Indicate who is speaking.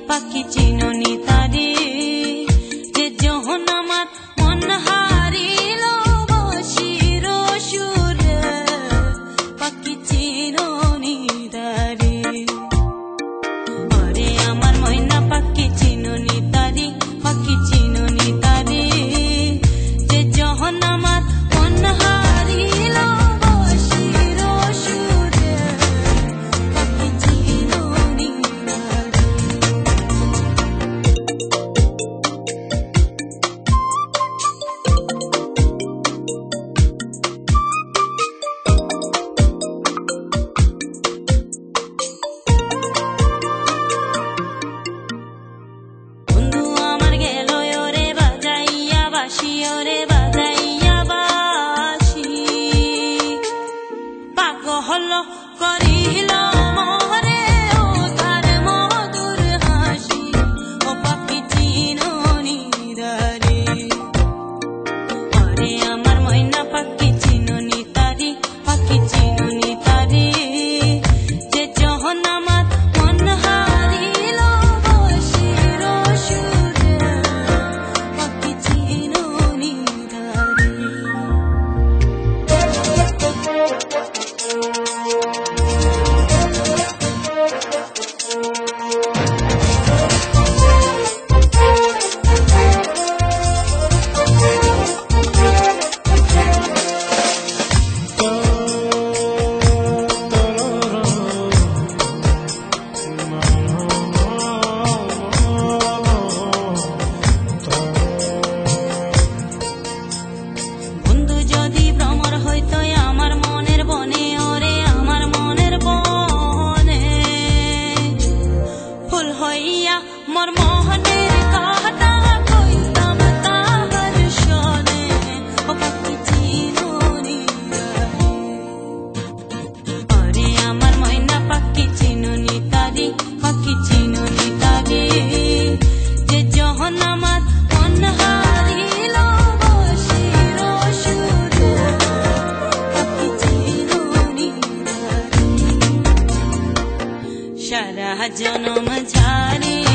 Speaker 1: পাখি চিননি তারে যে যখন আমার মন হারিল বসির সুরে পাখি চিননি তারে ওরে আমার ময়না পাখি চিননি তারে পাখি চিননি তারে যে যখন আমার মন হারিল বসির সুরে পাখি চিননি ওরে বাজাইয়া বাসি পাগল করিল মরে ও তার মধুর হাসি ও পাখি চিননি তারে ওরে আমার ময়না পাখি চিননি তারে পাখি চিননি তারে যে যখন আমার মন হারিল বসির সুরে পাখি চিননি মোর মোহনের কথা কইতাম তাহার শোনে ও পাখি চিননি ওরে আমার ময়না পাখি চিননি তারে পাখি চিননি তারে যে যখন আমার মন হারিল বসির সুরে পাখি চিননি সারা জনম ঝারে